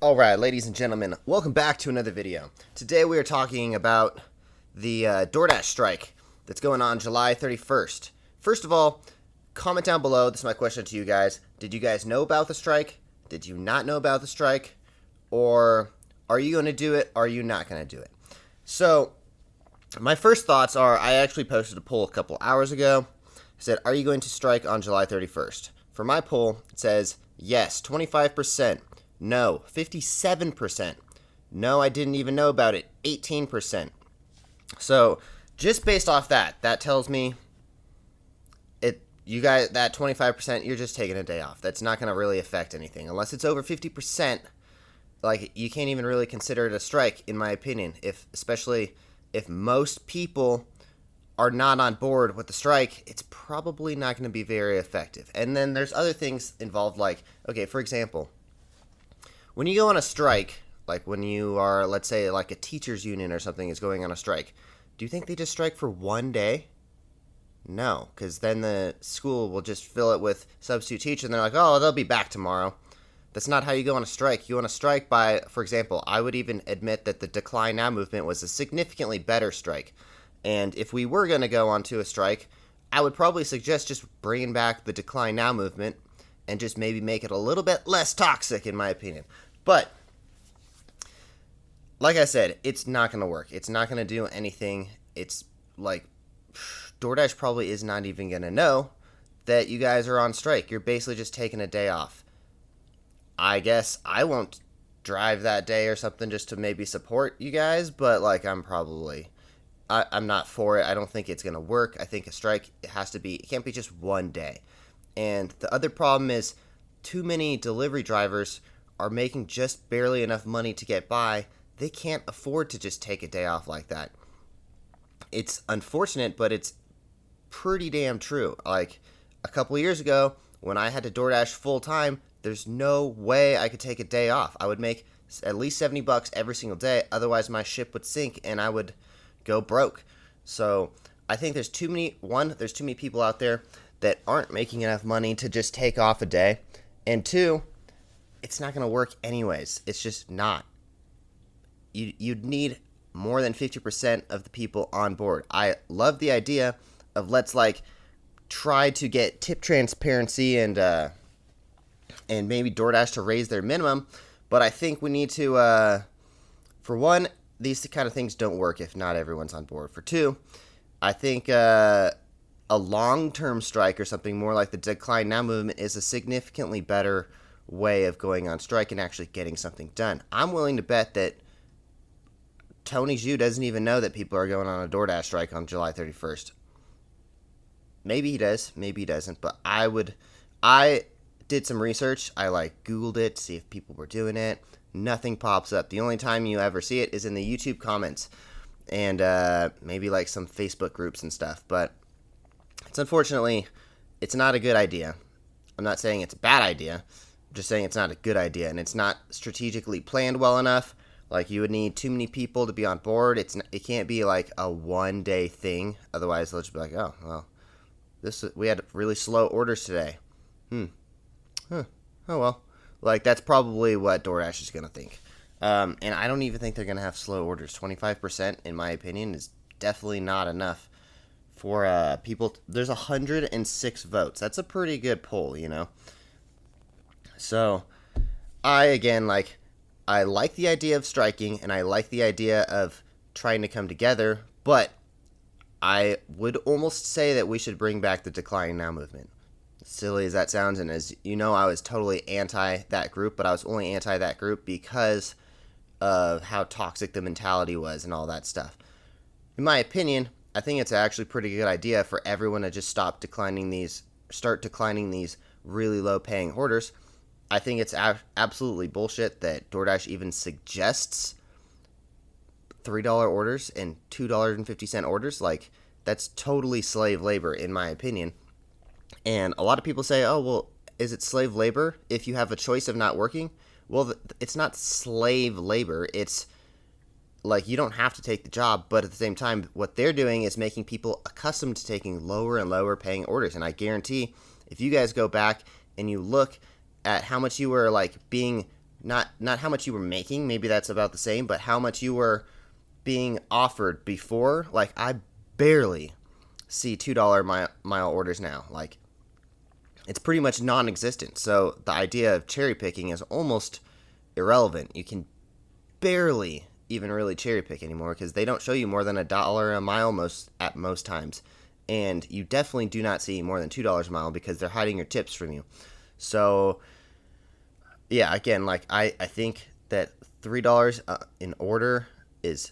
Alright, ladies and gentlemen, welcome back to another video. Today we are talking about the Doordash strike that's going on July 31st. First of all, comment down below. This is my question to you guys. Did you guys know about the strike? Did you not know about the strike? Or are you going to do it? Or are you not going to do it? So, my first thoughts are, I actually posted a poll a couple hours ago. I said, are you going to strike on July 31st? For my poll, it says, yes, 25%. No, 57%. No, I didn't even know about it, 18%. So, just based off that tells me you guys, that 25%, you're just taking a day off. That's not going to really affect anything. Unless it's over 50%, like, you can't even really consider it a strike, in my opinion. Especially if most people are not on board with the strike, it's probably not going to be very effective. And then there's other things involved, like, okay, for example, when you go on a strike, like when you are, let's say, like a teachers union or something is going on a strike, do you think they just strike for one day? No, because then the school will just fill it with substitute teachers, and they're like, oh, they'll be back tomorrow. That's not how you go on a strike. You go on a strike by, for example, I would even admit that the Declinenow movement was a significantly better strike. And if we were going to go onto a strike, I would probably suggest just bringing back the Declinenow movement and just maybe make it a little bit less toxic, in my opinion. But, like I said, it's not going to work. It's not going to do anything. It's like, Doordash probably is not even going to know that you guys are on strike. You're basically just taking a day off. I guess I won't drive that day or something just to maybe support you guys, but, like, I'm not for it. I don't think it's going to work. I think a strike, it can't be just one day. And the other problem is too many delivery drivers are making just barely enough money to get by. They can't afford to just take a day off like that. It's unfortunate, but it's pretty damn true. Like, a couple of years ago, when I had to Doordash full time, there's no way I could take a day off. I would make at least $70 every single day. Otherwise, my ship would sink and I would go broke. So I think there's too many people out there that aren't making enough money to just take off a day. And two, it's not going to work anyways. It's just not. You'd need more than 50% of the people on board. I love the idea of let's like try to get tip transparency and maybe Doordash to raise their minimum, but I think we need to for one, these kind of things don't work if not everyone's on board. For two, I think a long-term strike or something more like the Declinenow movement is a significantly better way of going on strike and actually getting something done. I'm willing to bet that Tony Zhu doesn't even know that people are going on a Doordash strike on July 31st. Maybe he does, maybe he doesn't, but I did some research. I Googled it to see if people were doing it. Nothing pops up. The only time you ever see it is in the YouTube comments and maybe some Facebook groups and stuff, but unfortunately, it's not a good idea. I'm not saying it's a bad idea. I'm just saying it's not a good idea, and it's not strategically planned well enough. Like, you would need too many people to be on board. It can't be like a one-day thing. Otherwise, they'll just be like, oh, well, we had really slow orders today. Oh, well. That's probably what Doordash is going to think. And I don't even think they're going to have slow orders. 25%, in my opinion, is definitely not enough for people. There's 106 votes. That's a pretty good poll, you know. So, I like the idea of striking, and I like the idea of trying to come together, but I would almost say that we should bring back the Declinenow movement. Silly as that sounds, and as you know, I was totally anti that group, but I was only anti that group because of how toxic the mentality was and all that stuff. In my opinion, I think it's actually a pretty good idea for everyone to just start declining these really low-paying orders. I think it's absolutely bullshit that Doordash even suggests $3 orders and $2.50 orders. That's totally slave labor, in my opinion. And a lot of people say, oh, well, is it slave labor if you have a choice of not working? Well, it's not slave labor. It's you don't have to take the job, but at the same time, what they're doing is making people accustomed to taking lower and lower paying orders. And I guarantee if you guys go back and you look at how much you were being not how much you were making, maybe that's about the same, but how much you were being offered before. Like, I barely see $2 mile orders now. Like, it's pretty much non-existent. So the idea of cherry picking is almost irrelevant. You can barely even really cherry pick anymore because they don't show you more than $1 a mile at most times. And you definitely do not see more than $2 a mile because they're hiding your tips from you. So yeah, again, like I think that $3 in order is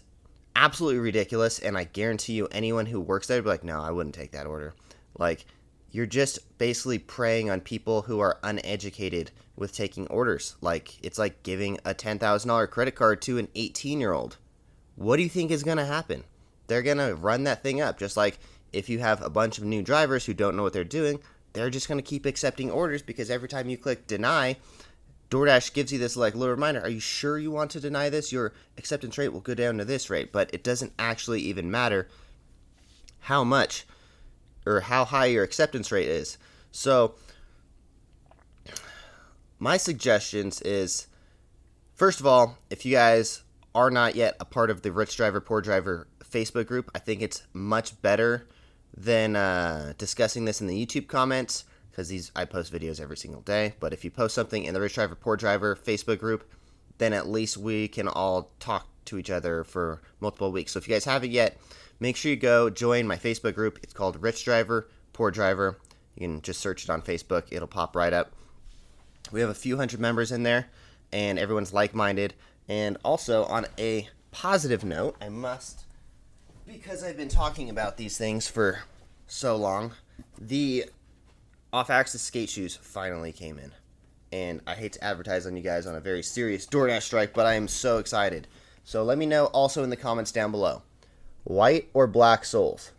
absolutely ridiculous, and I guarantee you anyone who works there would be like, no, I wouldn't take that order. Like, you're just basically preying on people who are uneducated with taking orders. Like, it's like giving a $10,000 credit card to an 18-year-old. What do you think is going to happen? They're going to run that thing up. Just like if you have a bunch of new drivers who don't know what they're doing, they're just going to keep accepting orders because every time you click deny, DoorDash gives you this like little reminder, are you sure you want to deny this? Your acceptance rate will go down to this rate, but it doesn't actually even matter how much or how high your acceptance rate is. So my suggestions is, first of all, if you guys are not yet a part of the Rich Driver, Poor Driver Facebook group, I think it's much better than discussing this in the YouTube comments, because I post videos every single day. But if you post something in the Rich Driver, Poor Driver Facebook group, then at least we can all talk to each other for multiple weeks. So if you guys haven't yet, make sure you go join my Facebook group. It's called Rich Driver, Poor Driver. You can just search it on Facebook. It'll pop right up. We have a few hundred members in there, and everyone's like-minded. And also, on a positive note, because I've been talking about these things for so long, the off-axis skate shoes finally came in. And I hate to advertise on you guys on a very serious DoorDash strike, but I am so excited. So let me know also in the comments down below. White or black soles?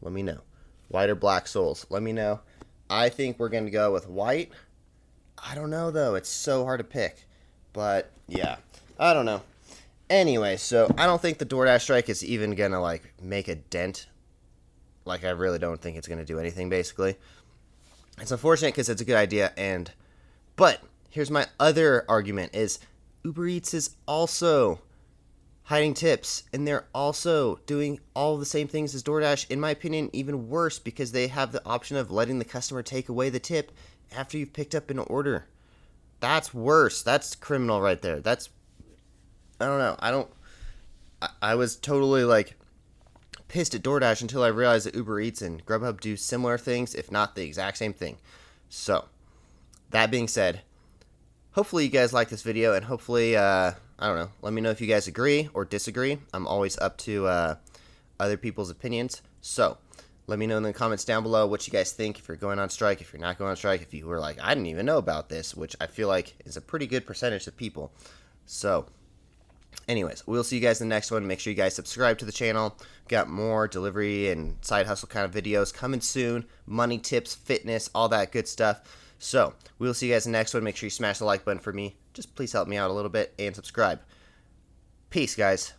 Let me know. White or black soles? Let me know. I think we're going to go with white. I don't know, though. It's so hard to pick. But, yeah. I don't know. Anyway, so I don't think the DoorDash strike is even going to, like, make a dent. Like, I really don't think it's going to do anything, basically. It's unfortunate because it's a good idea, but here's my other argument is Uber Eats is also hiding tips, and they're also doing all the same things as DoorDash, in my opinion, even worse, because they have the option of letting the customer take away the tip after you've picked up an order. That's worse. That's criminal right there. I don't know. I was totally, like, pissed at DoorDash until I realized that Uber Eats and Grubhub do similar things, if not the exact same thing. So, that being said, hopefully you guys like this video, and hopefully, I don't know, let me know if you guys agree or disagree. I'm always up to other people's opinions. So, let me know in the comments down below what you guys think, if you're going on strike, if you're not going on strike, if you were like, I didn't even know about this, which I feel like is a pretty good percentage of people. So, anyways, we'll see you guys in the next one. Make sure you guys subscribe to the channel. Got more delivery and side hustle kind of videos coming soon. Money tips, fitness, all that good stuff. So, we'll see you guys in the next one. Make sure you smash the like button for me. Just please help me out a little bit and subscribe. Peace, guys.